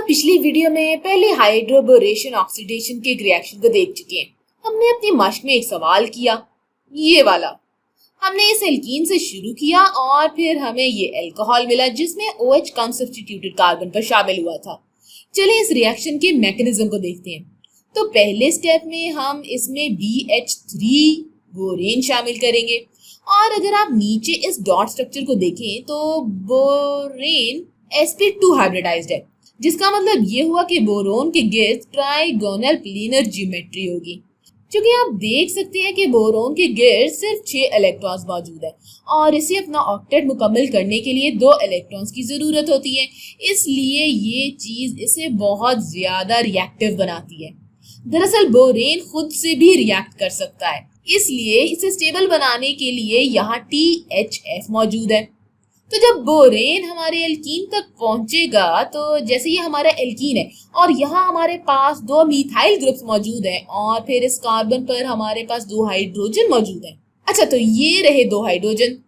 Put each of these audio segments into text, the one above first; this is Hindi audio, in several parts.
पिछली वीडियो में पहले हाइड्रोबोरेशन ऑक्सीडेशन के एक रिएक्शन को देख चुके हैं। हमने अपनी मश्क में एक सवाल किया, ये वाला। हमने इस एल्कीन से शुरू किया और फिर हमें ये अल्कोहल मिला जिसमें OH कम सब्स्टिट्यूटेड कार्बन पर शामिल हुआ था। चलिए इस रिएक्शन के मैकेनिज्म को देखते हैं। तो पहले स्टेप में हम इसमें BH3 बोरेन शामिल करेंगे और अगर आप नीचे इस डॉट स्ट्रक्चर को देखें तो बोरेन sp2 हाइब्रिडाइज्ड है, जिसका मतलब ये हुआ कि बोरोन के गिर्द ट्राइगोनल प्लेनर ज्योमेट्री होगी। क्योंकि आप देख सकते हैं कि बोरोन के गिर्द सिर्फ 6 इलेक्ट्रॉन्स मौजूद है और इसे अपना ऑक्टेट मुकम्मल करने के लिए 2 इलेक्ट्रॉन्स की जरूरत होती है, इसलिए ये चीज इसे बहुत ज्यादा रिएक्टिव बनाती है। दरअसल बोरेन खुद से भी रिएक्ट कर सकता है, इसलिए इसे स्टेबल बनाने के लिए यहाँ THF मौजूद है। तो जब बोरेन हमारे एल्कीन तक पहुंचेगा तो जैसे ये हमारा एल्कीन है और यहाँ हमारे पास 2 मिथाइल ग्रुप्स मौजूद हैं और फिर इस कार्बन पर हमारे पास 2 हाइड्रोजन मौजूद हैं। अच्छा, तो ये रहे 2 हाइड्रोजन।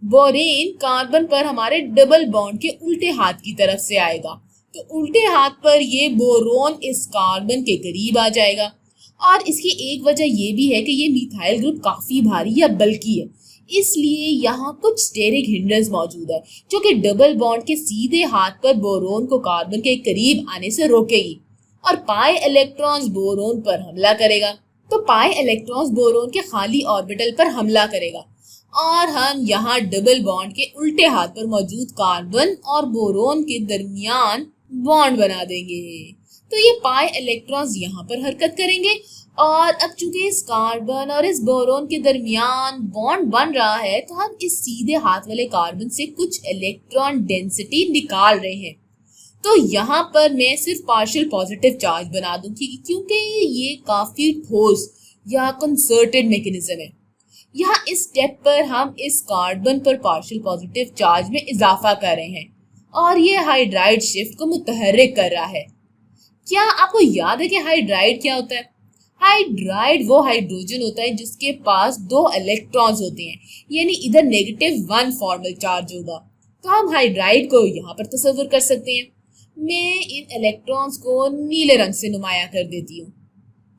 बोरेन कार्बन पर हमारे डबल बॉन्ड के उल्टे हाथ की तरफ से आएगा, तो उल्टे हाथ पर ये बोरोन इस कार्बन के करीब आ जाएगा। और इसकी एक वजह ये भी है कि ये मिथाइल ग्रुप काफी भारी या बल्कि है, इसलिए यहाँ कुछ स्टेरिक हिंड्रेंस मौजूद है जो कि डबल बॉन्ड के सीधे हाथ पर बोरोन को कार्बन के करीब आने से रोकेगी और पाई इलेक्ट्रॉन्स बोरोन पर हमला करेगा। तो पाई इलेक्ट्रॉन्स बोरोन के खाली ऑर्बिटल पर हमला करेगा और हम यहाँ डबल बॉन्ड के उल्टे हाथ पर मौजूद कार्बन और बोरोन के दरमियान बॉन्ड बना देंगे। तो ये पाई इलेक्ट्रॉन्स यहाँ पर हरकत करेंगे और अब चूंकि इस कार्बन और इस बोरोन के दरमियान बॉन्ड बन रहा है तो हम इस सीधे हाथ वाले कार्बन से कुछ इलेक्ट्रॉन डेंसिटी निकाल रहे हैं। तो यहाँ पर मैं सिर्फ पार्शियल पॉजिटिव चार्ज बना दूंगी क्योंकि ये काफी ठोस या कंसर्टेड मैकेनिज्म है। यहाँ इस स्टेप पर हम इस कार्बन पर पार्शियल पॉजिटिव चार्ज में इजाफा कर रहे हैं और ये हाइड्राइड शिफ्ट को मुतहर्रिक कर रहा है। क्या आपको याद है कि हाइड्राइड क्या होता है? हाइड्राइड वो हाइड्रोजन होता है जिसके पास 2 इलेक्ट्रॉन्स होते हैं, यानी इधर -1 फॉर्मल चार्ज होगा। तो हम हाइड्राइड को यहाँ पर तस्वीर कर सकते हैं। मैं इन इलेक्ट्रॉन्स को नीले रंग से नुमाया कर देती हूँ।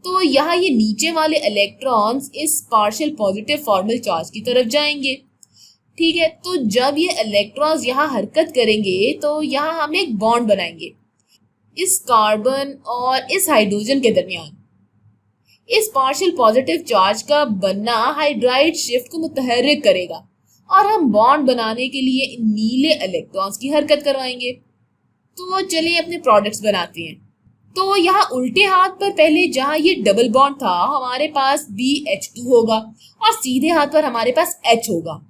तो यहाँ ये नीचे वाले इलेक्ट्रॉन्स इस पार्शियल पॉजिटिव फॉर्मल चार्ज की तरफ जाएंगे। ठीक है, तो जब ये इलेक्ट्रॉन्स यहाँ हरकत करेंगे तो यहाँ हम एक बॉन्ड बनाएंगे इस कार्बन और इस हाइड्रोजन के दरमियान। इस पार्शियल पॉजिटिव चार्ज का बनना हाइड्राइड शिफ्ट को मुतहर्रिक करेगा और हम बॉन्ड बनाने के लिए इन नीले इलेक्ट्रॉन्स की हरकत करवाएंगे। तो चलिए अपने प्रोडक्ट्स बनाते हैं। तो यहाँ उल्टे हाथ पर पहले जहाँ ये डबल बॉन्ड था हमारे पास BH2 होगा और सीधे हाथ पर हमारे पास H होगा।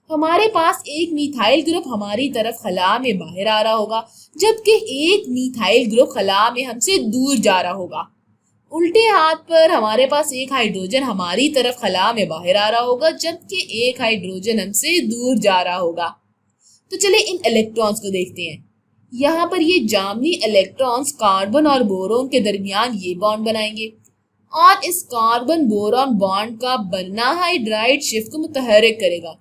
हमारे पास एक मिथाइल ग्रुप हमारी तरफ खला में बाहर आ रहा होगा जबकि एक मिथाइल ग्रुप खला में हमसे दूर जा रहा होगा। उल्टे हाथ पर हमारे पास एक हाइड्रोजन हमारी तरफ खला में बाहर आ रहा होगा जबकि एक हाइड्रोजन हमसे दूर जा रहा होगा। तो चलिए इन इलेक्ट्रॉन्स को देखते हैं। यहाँ पर ये जामनी इलेक्ट्रॉन्स कार्बन और बोरोन के दरमियान ये बॉन्ड बनाएंगे और इस कार्बन बोरोन बॉन्ड का बनना हाइड्राइड शिफ्ट को मुतहर्रिक करेगा।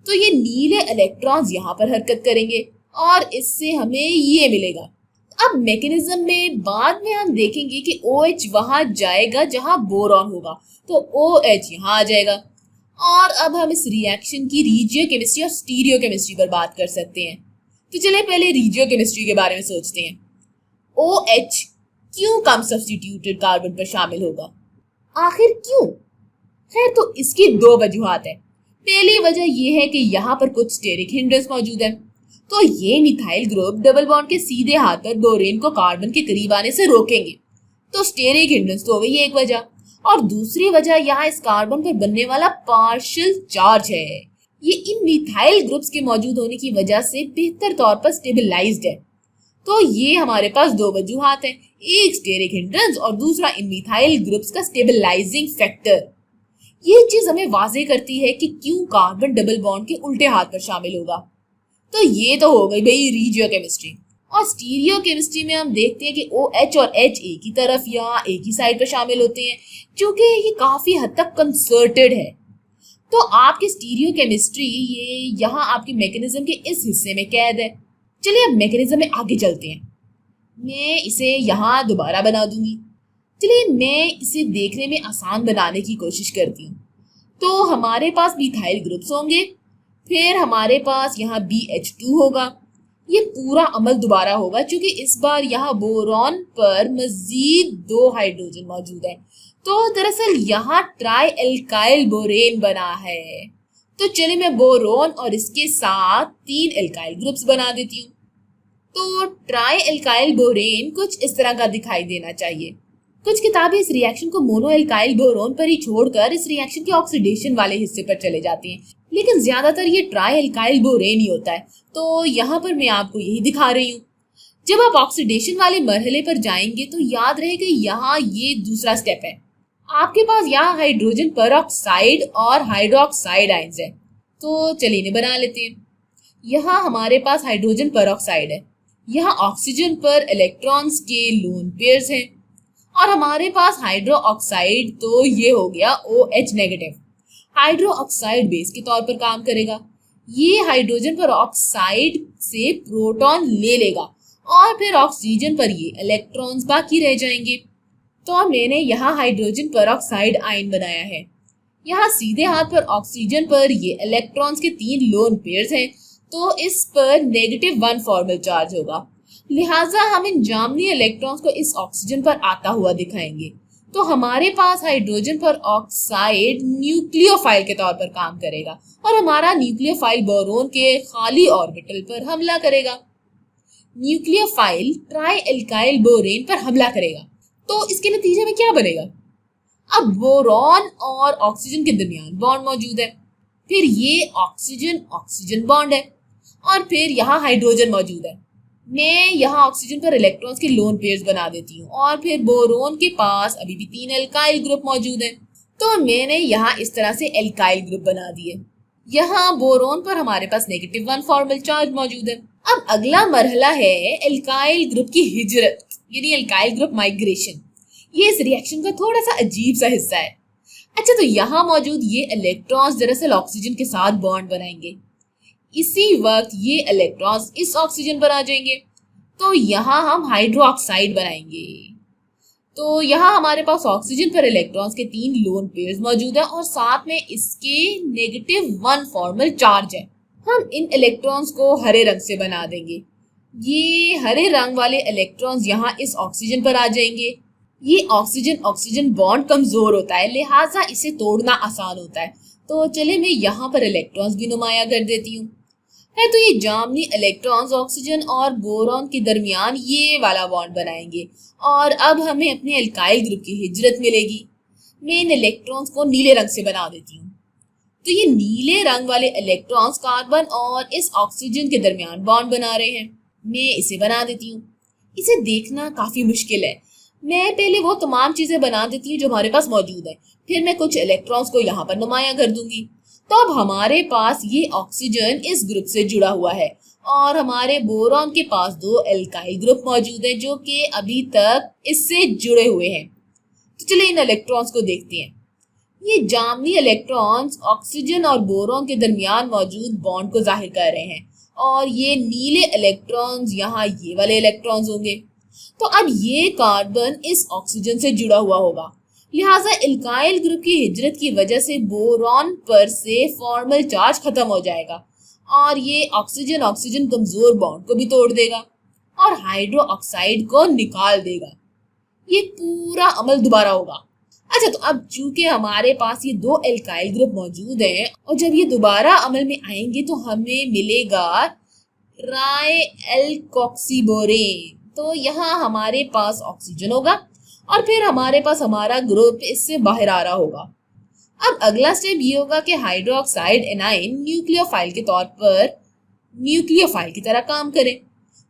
तो ये नीले इलेक्ट्रॉन्स यहाँ पर हरकत करेंगे और इससे हमें ये मिलेगा। अब मैकेनिज्म में बाद में हम देखेंगे कि OH वहां जाएगा जहां बोरॉन होगा, तो OH यहाँ आ जाएगा। और अब हम इस रिएक्शन की रीजियोकेमिस्ट्री और स्टीरियोकेमिस्ट्री पर बात कर सकते हैं। तो चलिए पहले रीजियोकेमिस्ट्री के बारे में सोचते हैं। OH क्यों कम सब्स्टिट्यूटेड कार्बन पर शामिल होगा? आखिर क्यों? खैर, तो इसकी 2 वजूहात है। पहली वजह यह है कि यहाँ पर कुछ स्टेरिक हिंड्रेंस मौजूद है, तो ये मिथाइल ग्रुप डबल बॉन्ड के सीधे हाथ पर बोरेन को कार्बन के करीब आने से रोकेंगे। तो स्टेरिक हिंड्रेंस तो हो गई एक वजह। और दूसरी वजह यहाँ इस कार्बन पर बनने वाला पार्शियल चार्ज है। ये इन मिथाइल ग्रुप्स के मौजूद होने की वजह से बेहतर तौर पर स्टेबलाइज्ड है। तो ये हमारे पास 2 वजूहात हैं, एक स्टेरिक हिंड्रेंस और दूसरा इन मिथाइल ग्रुप्स का स्टेबलाइजिंग फैक्टर। ये चीज हमें वाजे करती है कि क्यों कार्बन डबल बॉन्ड के उल्टे हाथ पर शामिल होगा। तो ये तो हो गई भाई रीजियोकेमिस्ट्री। और स्टीरियोकेमिस्ट्री में हम देखते हैं कि OH और H एक ही तरफ या एक ही साइड पर शामिल होते हैं, क्योंकि ये काफी हद तक कंसर्टेड है। तो आपकी स्टीरियोकेमिस्ट्री यहाँ आपके मैकेनिज्म के इस हिस्से में कैद है। चलिए अब मैकेनिज्म में आगे चलते हैं। मैं इसे यहाँ दोबारा बना दूंगी। चलिए मैं इसे देखने में आसान बनाने की कोशिश करती हूँ। तो हमारे पास मिथाइल ग्रुप्स होंगे, फिर हमारे पास यहाँ BH2 होगा। ये पूरा अमल दोबारा होगा क्योंकि इस बार यहाँ बोरॉन पर मजीद 2 हाइड्रोजन मौजूद है। तो दरअसल यहाँ ट्राई एल्काइल बोरेन बना है। तो चलिए मैं बोरोन और इसके साथ 3 एल्काइल ग्रुप्स बना देती हूँ। तो ट्राई एल्काइल बोरेन कुछ इस तरह का दिखाई देना चाहिए। कुछ किताबें इस रिएक्शन को मोनो एल्काइल बोरोन पर ही छोड़कर इस रिएक्शन के ऑक्सीडेशन वाले हिस्से पर चले जाती हैं, लेकिन ज्यादातर ये ट्राई एल्काइल बोरेन ही होता है। तो यहाँ पर मैं आपको यही दिखा रही हूँ। जब आप ऑक्सीडेशन वाले मरहले पर जाएंगे तो याद रहे कि यहाँ ये दूसरा स्टेप है। आपके पास यहाँ हाइड्रोजन परऑक्साइड और हाइड्रोक्साइड आयंस है। तो चलिए इन्हें बना लेते हैं। यहाँ हमारे पास हाइड्रोजन परऑक्साइड है, यहाँ ऑक्सीजन पर इलेक्ट्रॉन्स के लोन पेयर्स हैं, और हमारे पास हाइड्रो ऑक्साइड तो ये हो गया OH negative, hydro oxide base के तौर पर काम करेगा। ये हाइड्रोजन पर ऑक्साइड से प्रोटॉन ले लेगा और फिर ऑक्सीजन पर ये इलेक्ट्रॉन्स बाकी रह जाएंगे। तो मैंने यहाँ हाइड्रोजन पर ऑक्साइड आयन बनाया है। यहाँ सीधे हाथ पर ऑक्सीजन पर ये इलेक्ट्रॉन्स के 3 लोन पेयर्स हैं, तो इस पर -1 फॉर्मल चार्ज होगा। लिहाजा हम इन जामनी इलेक्ट्रॉन्स को इस ऑक्सीजन पर आता हुआ दिखाएंगे। तो हमारे पास हाइड्रोजन पर ऑक्साइड न्यूक्लियोफाइल के तौर पर काम करेगा और हमारा न्यूक्लियोफाइल बोरोन के खाली ऑर्बिटल पर हमला करेगा। न्यूक्लियोफाइल ट्राई एल्काइल बोरेन पर हमला करेगा। तो इसके नतीजे में क्या बनेगा? अब बोरॉन और ऑक्सीजन के दरमियान बॉन्ड मौजूद है, फिर ये ऑक्सीजन ऑक्सीजन बॉन्ड है, और फिर यहाँ हाइड्रोजन मौजूद है। मैं यहाँ ऑक्सीजन पर इलेक्ट्रॉन्स के लोन पेयर्स बना देती हूँ, और फिर बोरोन के पास अभी भी 3 एल्काइल ग्रुप मौजूद है। तो मैंने यहाँ इस तरह से एल्काइल ग्रुप बना दिए। यहाँ बोरोन पर हमारे पास -1 फॉर्मल चार्ज मौजूद है। अब अगला मरहला है एल्काइल ग्रुप की हिजरत, यानी एल्काइल ग्रुप माइग्रेशन। ये इस रिएक्शन का थोड़ा सा अजीब सा हिस्सा है। अच्छा, तो यहाँ मौजूद ये इलेक्ट्रॉन्स दरअसल ऑक्सीजन के साथ बॉन्ड बनाएंगे। इसी वक्त ये इलेक्ट्रॉन्स इस ऑक्सीजन पर आ जाएंगे, तो यहाँ हम हाइड्रोक्साइड बनाएंगे। तो यहाँ हमारे पास ऑक्सीजन पर इलेक्ट्रॉन्स के 3 लोन पेयर्स मौजूद है और साथ में इसके -1 फॉर्मल चार्ज है। हम इन इलेक्ट्रॉन्स को हरे रंग से बना देंगे। ये हरे रंग वाले इलेक्ट्रॉन्स यहाँ इस ऑक्सीजन पर आ जाएंगे। ये ऑक्सीजन ऑक्सीजन बॉन्ड कमजोर होता है, लिहाजा इसे तोड़ना आसान होता है। तो चले मैं यहाँ पर इलेक्ट्रॉन्स भी नुमाया कर देती हूँ। है तो ये जामनी इलेक्ट्रॉन्स ऑक्सीजन और बोरॉन के दरमियान ये वाला बॉन्ड बनाएंगे, और अब हमें अपने एल्काइल ग्रुप की हिजरत मिलेगी। मैं इन इलेक्ट्रॉन्स को नीले रंग से बना देती हूँ। तो ये नीले रंग वाले इलेक्ट्रॉन्स कार्बन और इस ऑक्सीजन के दरमियान बॉन्ड बना रहे हैं। मैं इसे बना देती हूँ। इसे देखना काफी मुश्किल है। मैं पहले वो तमाम चीजें बना देती हूँ जो हमारे पास मौजूद है, फिर मैं कुछ इलेक्ट्रॉन्स को यहाँ पर नुमाया कर दूंगी। तो अब हमारे पास ये ऑक्सीजन इस ग्रुप से जुड़ा हुआ है और हमारे बोरॉन के पास 2 एल्काइल ग्रुप मौजूद है जो कि अभी तक इससे जुड़े हुए हैं। तो चलिए इन इलेक्ट्रॉन्स को देखते हैं। ये जामनी इलेक्ट्रॉन्स ऑक्सीजन और बोरॉन के दरमियान मौजूद बॉन्ड को जाहिर कर रहे हैं, और ये नीले इलेक्ट्रॉन्स यहाँ ये वाले इलेक्ट्रॉन्स होंगे। तो अब ये कार्बन इस ऑक्सीजन से जुड़ा हुआ होगा, लिहाजा एल्काइल ग्रुप की हिजरत की वजह से बोरॉन पर से फॉर्मल चार्ज खत्म हो जाएगा और ये ऑक्सीजन ऑक्सीजन कमजोर बॉन्ड को भी तोड़ देगा और हाइड्रो ऑक्साइड को निकाल देगा। ये पूरा अमल दोबारा होगा। अच्छा, तो अब चूंकि हमारे पास ये 2 एल्काइल ग्रुप मौजूद हैं और जब ये दोबारा अमल में आएंगे तो हमें मिलेगा ट्राई एल्कोक्सीबोरेन। तो यहाँ हमारे पास ऑक्सीजन होगा और फिर हमारे पास हमारा ग्रुप इससे बाहर आ रहा होगा। अब अगला स्टेप ये होगा कि हाइड्रोक्साइड एनाइन न्यूक्लियोफाइल के तौर पर न्यूक्लियोफाइल की तरह काम करे।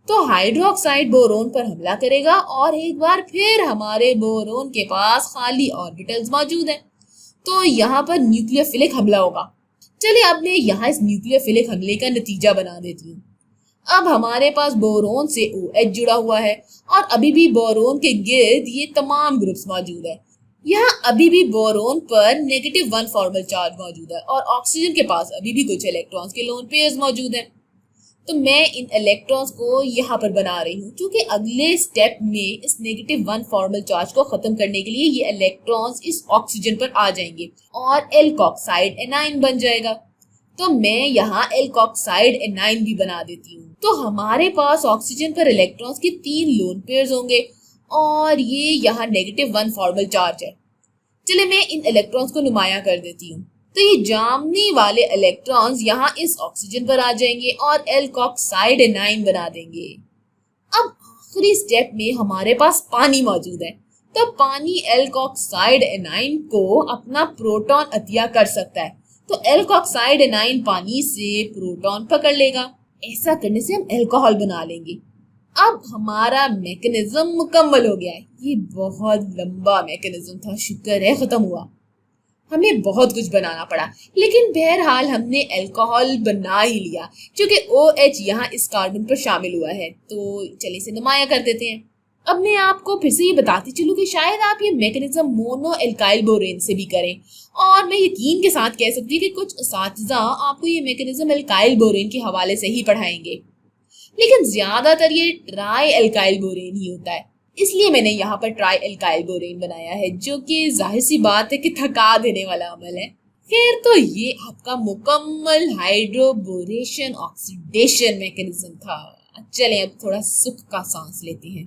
तो हाइड्रोक्साइड बोरोन पर हमला करेगा और एक बार फिर हमारे बोरोन के पास खाली ऑर्बिटल्स मौजूद हैं, तो यहाँ पर न्यूक्लियोफिलिक हमला होगा। चलिए अब मैं यहाँ इस न्यूक्लियोफिलिक हमले का नतीजा बना देती हूँ। अब हमारे पास बोरोन से OH जुड़ा हुआ है और अभी भी बोरोन के गिर्द ये तमाम ग्रुप्स मौजूद है। यहाँ अभी भी बोरोन पर -1 फॉर्मल चार्ज मौजूद है और ऑक्सीजन के पास अभी भी कुछ इलेक्ट्रॉन्स के लोन पेयर्स मौजूद हैं। तो मैं इन इलेक्ट्रॉन्स को यहाँ पर बना रही हूँ, क्योंकि अगले स्टेप में इस -1 फॉर्मल चार्ज को खत्म करने के लिए ये इलेक्ट्रॉन्स इस ऑक्सीजन पर आ जाएंगे और एल्कोक्साइड एनाइन बन जाएगा। तो मैं यहाँ एल्कोक्साइड एनाइन भी बना देती हूँ। तो हमारे पास ऑक्सीजन पर इलेक्ट्रॉन्स के 3 लोन पेयर्स होंगे और ये यहाँ -1 फॉर्मल चार्ज है। चलिए मैं इन इलेक्ट्रॉन्स को नुमाया कर देती हूँ। तो ये जामनी वाले इलेक्ट्रॉन्स यहाँ इस ऑक्सीजन पर आ जाएंगे और एल्कोक्साइड एनाइन बना देंगे। अब आखिरी स्टेप में हमारे पास पानी मौजूद है, तो पानी एल्कोक्साइड एनाइन को अपना प्रोटॉन अतिया कर सकता है। तो एल्कोक्साइड एनाइन पानी से प्रोटॉन पकड़ लेगा। ऐसा करने से हम अल्कोहल बना लेंगे। अब हमारा मैकेनिज्म मुकम्मल हो गया है। ये बहुत लंबा मैकेनिज्म था, शुक्र है खत्म हुआ। हमें बहुत कुछ बनाना पड़ा, लेकिन बहरहाल हमने अल्कोहल बना ही लिया, क्योंकि OH यहाँ इस कार्बन पर शामिल हुआ है। तो चलिए इसे नुमाया कर देते हैं। अब मैं आपको फिर से ये बताती चलूं कि शायद आप ये मैकेनिज्म मोनो एल्काइल बोरेन से भी करें, और मैं यकीन के साथ कह सकती हूँ कि कुछ असातिज़ा आपको ये मैकेनिज्म एल्काइल बोरेन के हवाले से ही पढ़ाएंगे, लेकिन ज्यादातर ये ट्राई एल्काइल बोरेन ही होता है। इसलिए मैंने यहाँ पर ट्राई एल्काइल बोरेन बनाया है, जो कि जाहिर सी बात है कि थका देने वाला अमल है। खैर, तो ये आपका मुकम्मल हाइड्रोबोरेशन ऑक्सीडेशन मैकेनिज्म था। चलें अब थोड़ा सुख का सांस लेते हैं।